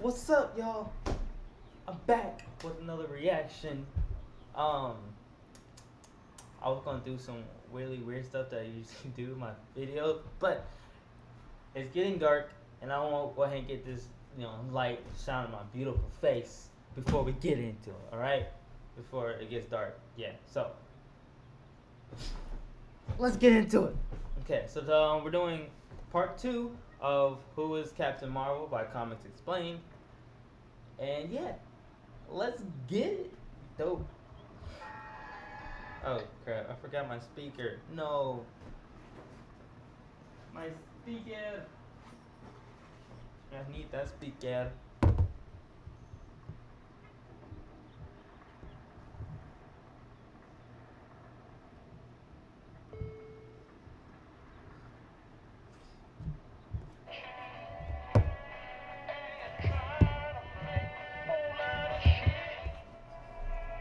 What's up, y'all? I'm back with another reaction. Um, I was gonna do some really weird stuff that I usually do in my videos, but it's getting dark, and I want to go ahead and get this, light shine on my beautiful face before we get into it. All right, before it gets dark. Yeah. So let's get into it. Okay, so we're doing part two of Who is Captain Marvel by Comics Explained, and yeah, let's get it. Dope. Oh crap! I forgot my speaker. No, my speaker. I need that speaker.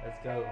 Let's go.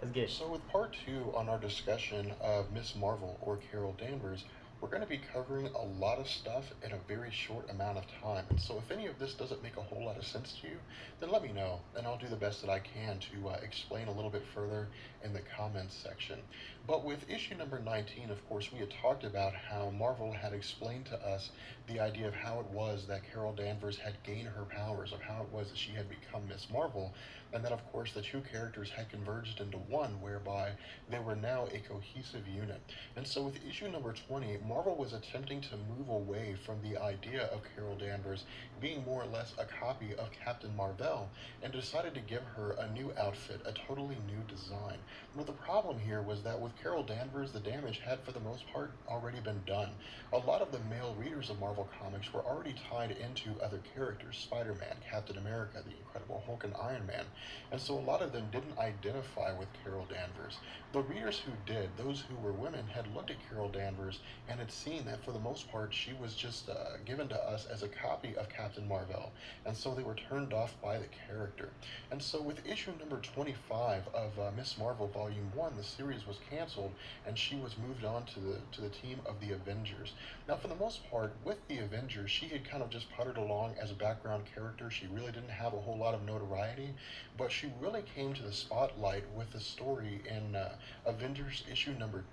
Let's get it. So, with part two on our discussion of Miss Marvel or Carol Danvers, we're going to be covering a lot of stuff in a very short amount of time. And so, if any of this doesn't make a whole lot of sense to you, then let me know, and I'll do the best that I can to explain a little bit further in the comments section. But with issue number 19, of course, we had talked about how Marvel had explained to us the idea of how it was that Carol Danvers had gained her powers, of how it was that she had become Miss Marvel, and then, of course, the two characters had converged into one, whereby they were now a cohesive unit. And so, with issue number 20, Marvel was attempting to move away from the idea of Carol Danvers being more or less a copy of Captain Marvel and decided to give her a new outfit, a totally new design. But the problem here was that with Carol Danvers, the damage had, for the most part, already been done. A lot of the male readers of Marvel Comics were already tied into other characters: Spider Man, Captain America, the Incredible Hulk, and Iron Man. And so a lot of them didn't identify with Carol Danvers. The readers who did, those who were women, had looked at Carol Danvers and had seen that for the most part she was just given to us as a copy of Captain Marvel. And so they were turned off by the character. And so with issue number 25 of Miss Marvel Volume 1, the series was canceled and she was moved on to the team of the Avengers. Now, for the most part, with the Avengers, she had kind of just puttered along as a background character. She really didn't have a whole lot of notoriety, but she really came to the spotlight with the story in Avengers issue number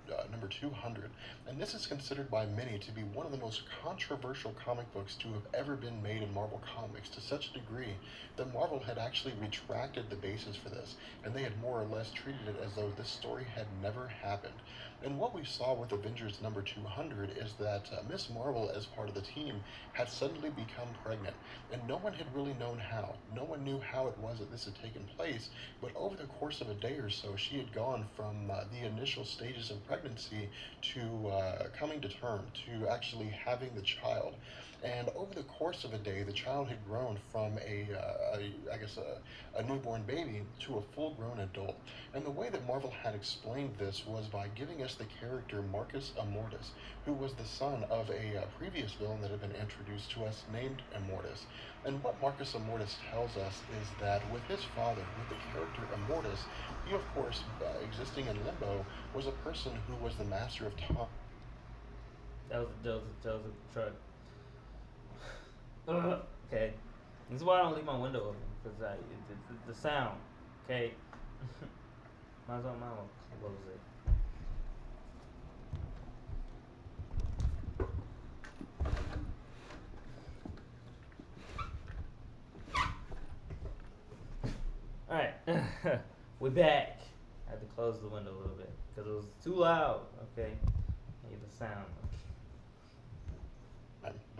200, and this is considered by many to be one of the most controversial comic books to have ever been made in Marvel Comics, to such a degree that Marvel had actually retracted the basis for this, and they had more or less treated it as though this story had never happened. And what we saw with Avengers number 200 is that Miss Marvel, as part of the team, had suddenly become pregnant, and no one had really known how. No one knew how it was that this had taken place, but over the course of a day or so, she had gone from the initial stages of pregnancy to coming to term, to actually having the child. And over the course of a day, the child had grown from I guess, a newborn baby to a full-grown adult. And the way that Marvel had explained this was by giving us the character Marcus Immortus, who was the son of a previous villain that had been introduced to us named Immortus. And what Marcus Immortus tells us is that with his father, with the character Immortus, he, of course, existing in limbo, was a person who was the master of time. That was a truck. Okay. This is why I don't leave my window open because the sound. Okay. Might as well close it. All right. We're back. I had to close the window a little bit because it was too loud. Okay. I need the sound.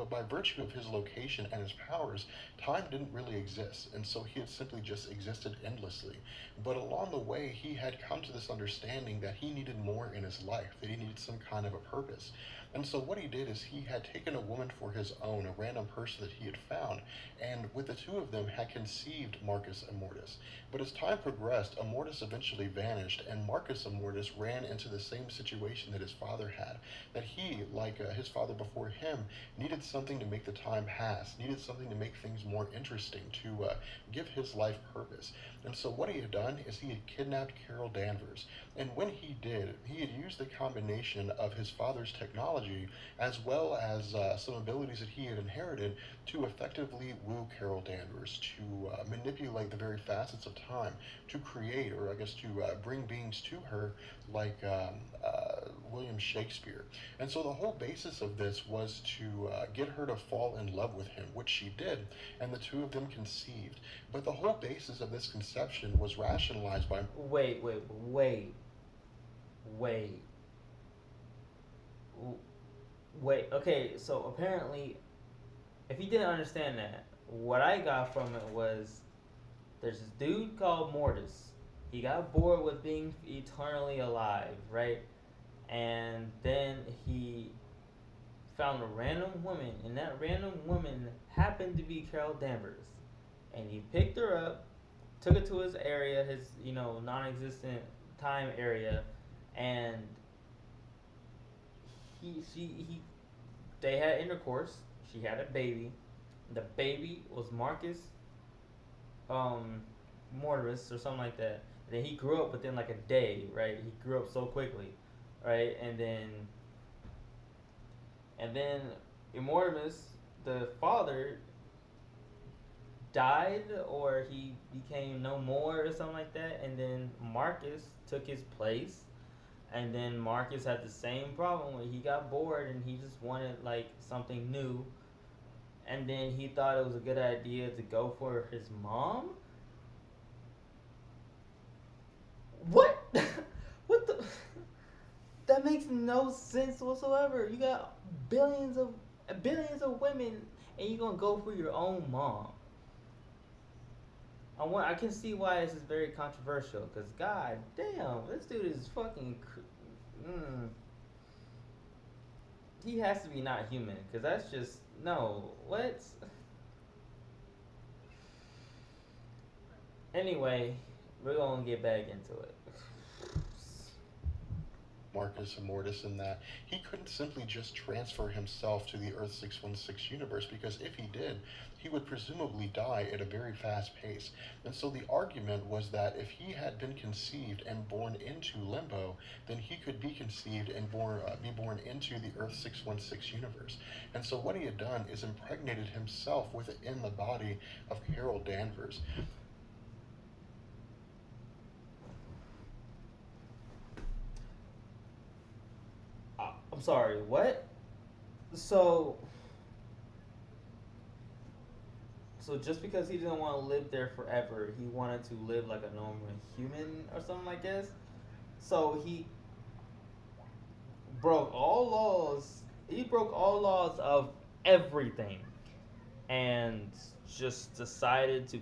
but by virtue of his location and his powers, time didn't really exist, and so he had simply just existed endlessly. But along the way, he had come to this understanding that he needed more in his life, that he needed some kind of a purpose. And so what he did is he had taken a woman for his own, a random person that he had found, and with the two of them had conceived Marcus Immortus. But as time progressed, Immortus eventually vanished, and Marcus Immortus ran into the same situation that his father had, that he, like his father before him, needed something to make the time pass, needed something to make things more interesting, to give his life purpose. And so what he had done is he had kidnapped Carol Danvers. And when he did, he had used the combination of his father's technology as well as some abilities that he had inherited to effectively woo Carol Danvers, to manipulate the very facets of time, to create, or I guess to bring beings to her like William Shakespeare. And so the whole basis of this was to get her to fall in love with him, which she did, and the two of them conceived. But the whole basis of this conception was rationalized by. Wait. Wait. Okay, so apparently, if you didn't understand that, what I got from it was there's this dude called Mortis. He got bored with being eternally alive, right? And then he found a random woman, and that random woman happened to be Carol Danvers. And he picked her up, took her to his area, his non-existent time area, and he they had intercourse. She had a baby. The baby was Marcus Mortis or something like that. And then he grew up within like a day, right? He grew up so quickly, right? And then Immortus, the father, died, or he became no more or something like that, and then Marcus took his place. And then Marcus had the same problem where he got bored and he just wanted like something new. And then he thought it was a good idea to go for his mom. What? What the? That makes no sense whatsoever. You got billions of women, and you gonna go for your own mom. I can see why this is very controversial. Cause god damn, this dude is fucking. He has to be not human. Cause that's just no. What? Anyway, we're gonna get back into it. Marcus Immortus in that he couldn't simply just transfer himself to the Earth 616 universe, because if he did, he would presumably die at a very fast pace. And so the argument was that if he had been conceived and born into Limbo, then he could be conceived and be born into the Earth 616 universe. And so what he had done is impregnated himself within the body of Carol Danvers. I'm sorry, what? So just because he didn't want to live there forever, he wanted to live like a normal human or something like this. So he broke all laws. He broke all laws of everything, and just decided to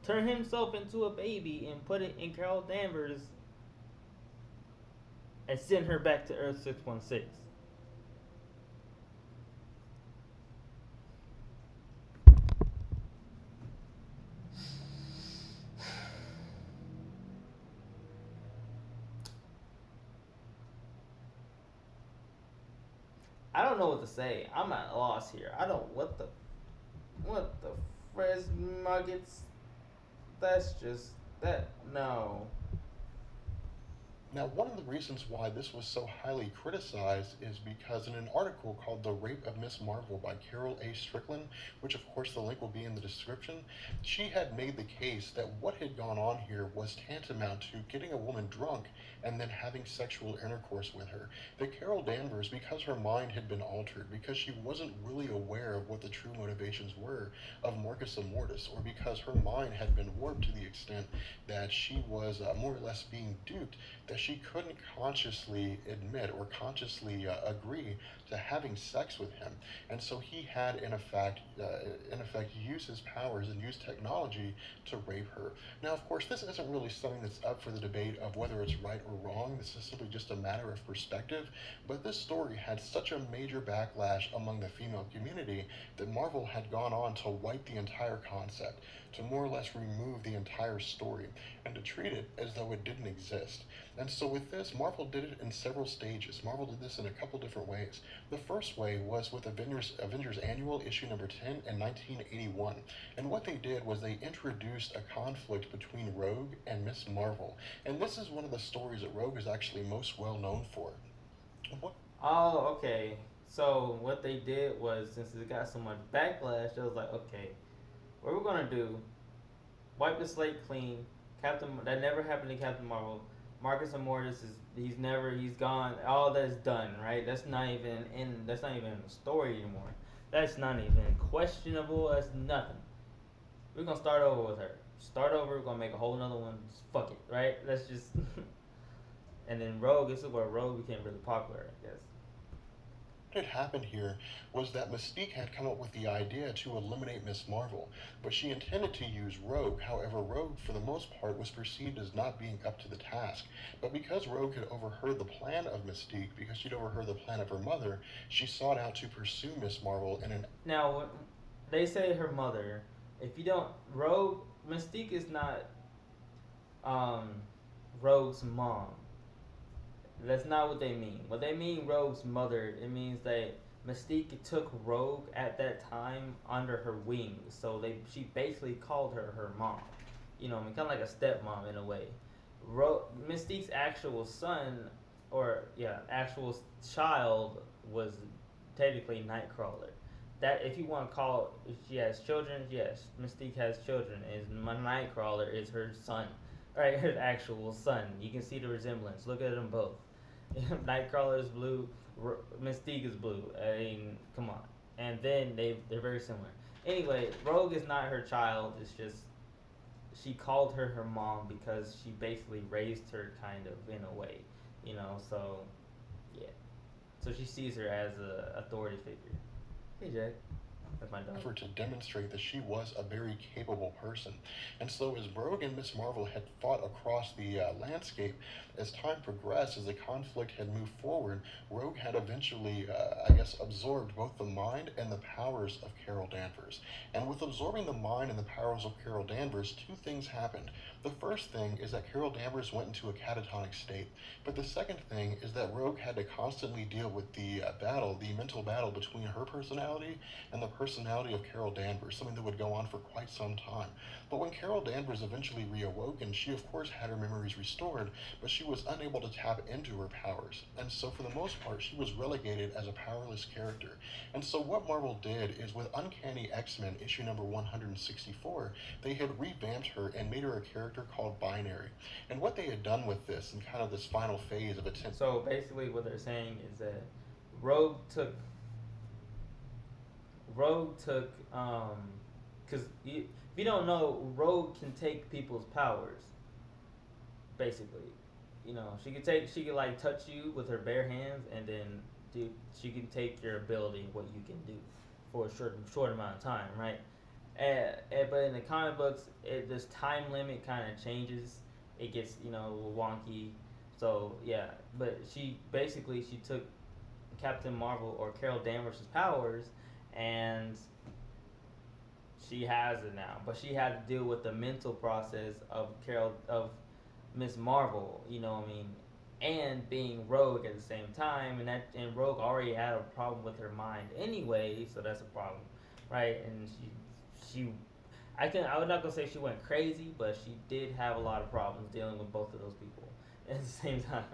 turn himself into a baby and put it in Carol Danvers and send her back to Earth 616. I don't know what to say. I'm at a loss here. I don't. What the Fres Nuggets? That's just that. No. Now, one of the reasons why this was so highly criticized is because in an article called The Rape of Miss Marvel by Carol A. Strickland, which of course the link will be in the description, she had made the case that what had gone on here was tantamount to getting a woman drunk and then having sexual intercourse with her. That Carol Danvers, because her mind had been altered, because she wasn't really aware of what the true motivations were of Marcus Immortus, or because her mind had been warped to the extent that she was more or less being duped, that she couldn't consciously admit or consciously agree to having sex with him, and so he had in effect, use his powers and use technology to rape her. Now, of course, this isn't really something that's up for the debate of whether it's right or wrong. This is simply just a matter of perspective. But this story had such a major backlash among the female community that Marvel had gone on to wipe the entire concept, to more or less remove the entire story, and to treat it as though it didn't exist. And so with this, Marvel did it in several stages. Marvel did this in a couple different ways. The first way was with Avengers Annual issue number 10 in 1981. And what they did was they introduced a conflict between Rogue and Miss Marvel. And this is one of the stories that Rogue is actually most well known for. What? Oh, okay. So what they did was, since it got so much backlash, it was like, okay, what we're gonna do? Wipe the slate clean. Captain, that never happened to Captain Marvel. Marcus Immortus he's gone. All that's done, right? That's not even in the story anymore. That's not even questionable. That's nothing. We're gonna start over with her. Start over. We're gonna make a whole nother one. Fuck it, right? Let's just. And then Rogue. This is where Rogue became really popular, I guess. What had happened here was that Mystique had come up with the idea to eliminate Miss Marvel, but she intended to use Rogue. However, Rogue, for the most part, was perceived as not being up to the task. But because Rogue had overheard the plan of Mystique, because she'd overheard the plan of her mother, she sought out to pursue Miss Marvel in an. Now, they say her mother. If you don't, Rogue Mystique is not um, Rogue's mom. That's not what they mean. What they mean, Rogue's mother, it means that Mystique took Rogue at that time under her wing. So she basically called her her mom. You know, I mean, kind of like a stepmom in a way. Mystique's actual son, or yeah, actual child was technically Nightcrawler. That, if you want to call, if she has children, yes, Mystique has children. My Nightcrawler is her son, right? Her actual son. You can see the resemblance. Look at them both. Nightcrawler is blue, Mystique is blue. I mean, come on. And then they're very similar. Anyway, Rogue is not her child. It's just she called her her mom because she basically raised her kind of in a way, you know. So yeah, so she sees her as a authority figure. Hey Jack, that's my dog. Effort to demonstrate that she was a very capable person. And so as Rogue and Miss Marvel had fought across the landscape, as time progressed, as the conflict had moved forward, Rogue had eventually, absorbed both the mind and the powers of Carol Danvers. And with absorbing the mind and the powers of Carol Danvers, two things happened. The first thing is that Carol Danvers went into a catatonic state. But the second thing is that Rogue had to constantly deal with the mental battle between her personality and the personality of Carol Danvers, something that would go on for quite some time. But when Carol Danvers eventually reawoken, she of course had her memories restored, but she was unable to tap into her powers. And so for the most part, she was relegated as a powerless character. And so what Marvel did is with Uncanny X-Men issue number 164, they had revamped her and made her a character called Binary. And what they had done with this and kind of this final phase of attempt. So basically what they're saying is that Rogue took because if you don't know, Rogue can take people's powers. Basically, you know, she could like touch you with her bare hands, and then she can take your ability, what you can do, for a short amount of time, right? But in the comic books, this time limit kind of changes. It gets wonky. So yeah, but she took Captain Marvel or Carol Danvers' powers, and she has it now. But she had to deal with the mental process of Miss Marvel, you know what I mean, and being Rogue at the same time, and Rogue already had a problem with her mind anyway, so that's a problem, right? And I would not gonna say she went crazy, but she did have a lot of problems dealing with both of those people at the same time.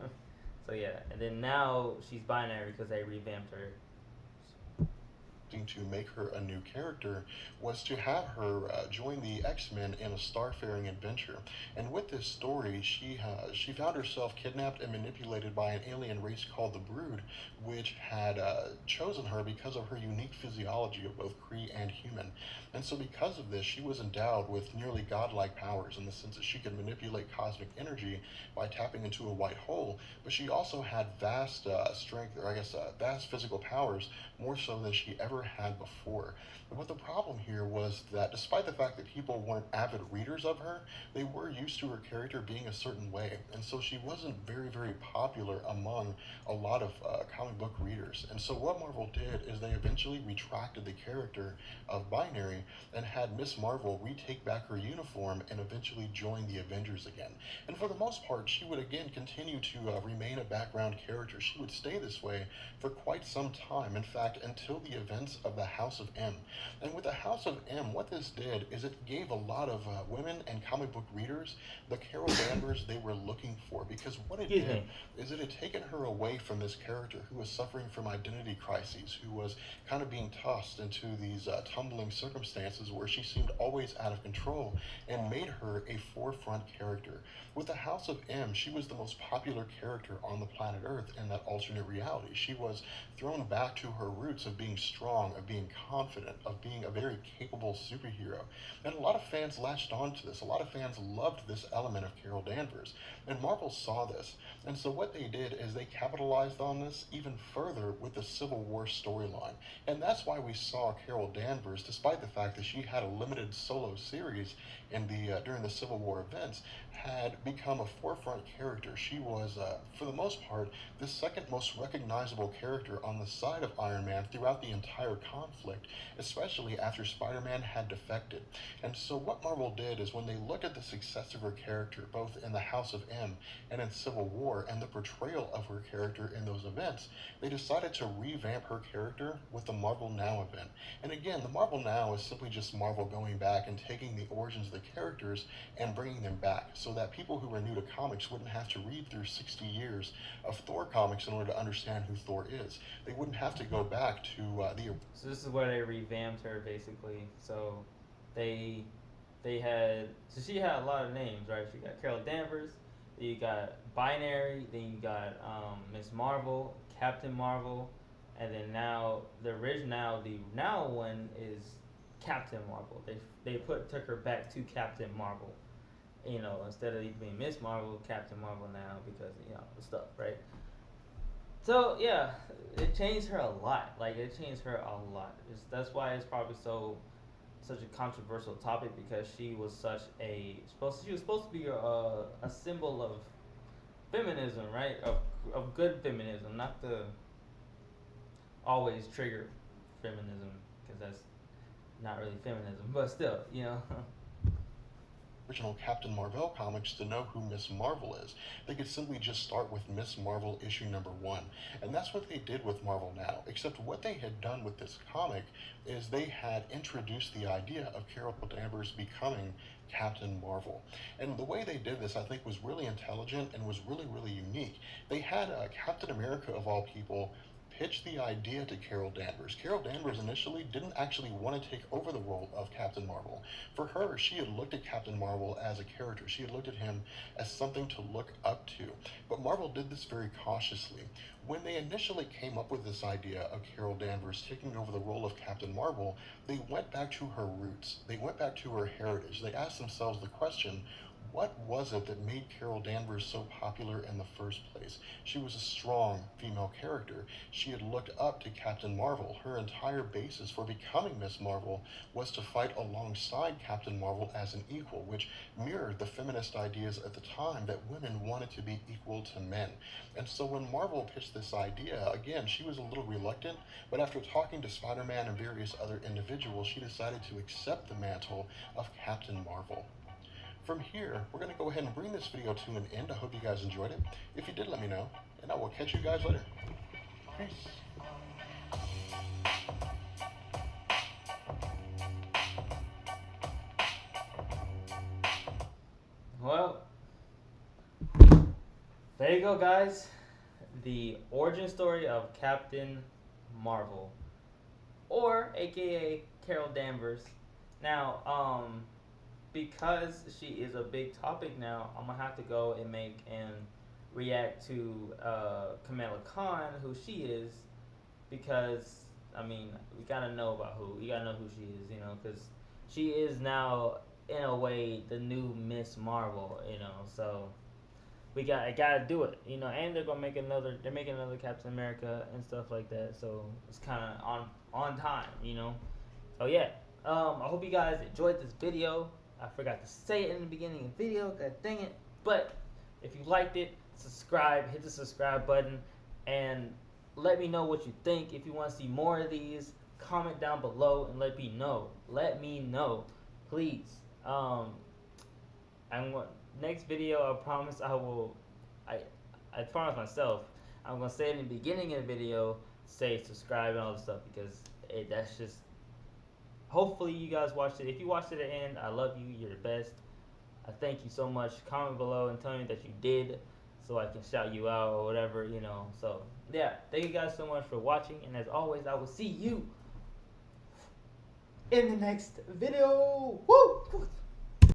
So yeah, and then now she's binary because they revamped her. to make her a new character was to have her join the X-Men in a starfaring adventure. And with this story, she found herself kidnapped and manipulated by an alien race called the Brood, which had chosen her because of her unique physiology of both Kree and human. And so because of this, she was endowed with nearly godlike powers in the sense that she could manipulate cosmic energy by tapping into a white hole, but she also had vast strength, or I guess vast physical powers, more so than she ever had before. But the problem here was that despite the fact that people weren't avid readers of her, they were used to her character being a certain way. And so she wasn't very, very popular among a lot of comic book readers. And so what Marvel did is they eventually retracted the character of Binary and had Miss Marvel retake back her uniform and eventually join the Avengers again. And for the most part, she would again continue to remain a background character. She would stay this way for quite some time. In fact, until the events of the House of M. And with the House of M, what this did is it gave a lot of women and comic book readers the Carol Danvers they were looking for. Because what it Excuse did me. is it had taken her away from this character who was suffering from identity crises, who was kind of being tossed into these tumbling circumstances where she seemed always out of control, and made her a forefront character. With the House of M, she was the most popular character on the planet Earth in that alternate reality. She was thrown back to her roots of being strong, of being confident, of being a very capable superhero. And a lot of fans latched onto this. A lot of fans loved this element of Carol Danvers. And Marvel saw this. And so what they did is they capitalized on this even further with the Civil War storyline. And that's why we saw Carol Danvers, despite the fact that she had a limited solo series in the during the Civil War events, had become a forefront character. She was, for the most part, the second most recognizable character on the side of Iron Man throughout the entire conflict, especially after Spider-Man had defected. And so what Marvel did is when they looked at the success of her character, both in the House of M and in Civil War, and the portrayal of her character in those events, they decided to revamp her character with the Marvel Now event. And again, the Marvel Now is simply just Marvel going back and taking the origins of the characters and bringing them back so that people who are new to comics wouldn't have to read through 60 years of Thor comics in order to understand who Thor is. They wouldn't have to go back to the. So this is where they revamped her basically. So they had, so she had a lot of names, right? She got Carol Danvers, then you got Binary, then you got Miss Marvel, Captain Marvel, and then now the now one is Captain Marvel. They took her back to Captain Marvel. You know, instead of being Miss Marvel, Captain Marvel now because the stuff, right? So yeah, it changed her a lot. Like it changed her a lot. That's why it's probably such a controversial topic because she was supposed to be a symbol of feminism, right? Of good feminism, not the always trigger feminism because that's not really feminism, but still. Original Captain Marvel comics to know who Miss Marvel is. They could simply just start with Miss Marvel issue number 1. And that's what they did with Marvel Now. Except what they had done with this comic is they had introduced the idea of Carol Danvers becoming Captain Marvel. And the way they did this, I think, was really intelligent and was really, really unique. They had Captain America, of all people, pitched the idea to Carol Danvers. Carol Danvers initially didn't actually want to take over the role of Captain Marvel. For her, she had looked at Captain Marvel as a character. She had looked at him as something to look up to. But Marvel did this very cautiously. When they initially came up with this idea of Carol Danvers taking over the role of Captain Marvel, they went back to her roots. They went back to her heritage. They asked themselves the question, what was it that made Carol Danvers so popular in the first place? She was a strong female character. She had looked up to Captain Marvel. Her entire basis for becoming Miss Marvel was to fight alongside Captain Marvel as an equal, which mirrored the feminist ideas at the time that women wanted to be equal to men. And so when Marvel pitched this idea, again, she was a little reluctant, but after talking to Spider-Man and various other individuals, she decided to accept the mantle of Captain Marvel. From here, we're going to go ahead and bring this video to an end. I hope you guys enjoyed it. If you did, let me know, and I will catch you guys later. Peace. Well, there you go, guys. The origin story of Captain Marvel. or AKA Carol Danvers. Now, because she is a big topic now, I'm gonna have to go and make and react to Kamala Khan, who she is, because I mean we gotta know about who you gotta know who she is, because she is now in a way the new Miss Marvel, so I gotta do it, and they're making another Captain America and stuff like that, so it's kind of on time. So yeah, I hope you guys enjoyed this video. I forgot to say it in the beginning of the video, god dang it. But if you liked it, subscribe, hit the subscribe button, and let me know what you think. If you want to see more of these, comment down below and let me know. Let me know, please. I'm next video. I promise I will. I promise myself. I'm gonna say it in the beginning of the video. Say subscribe and all this stuff because that's just. Hopefully you guys watched it. If you watched it to the end, I love you. You're the best. I thank you so much. Comment below and tell me that you did, so I can shout you out or whatever. So yeah, thank you guys so much for watching. And as always, I will see you in the next video. Woo!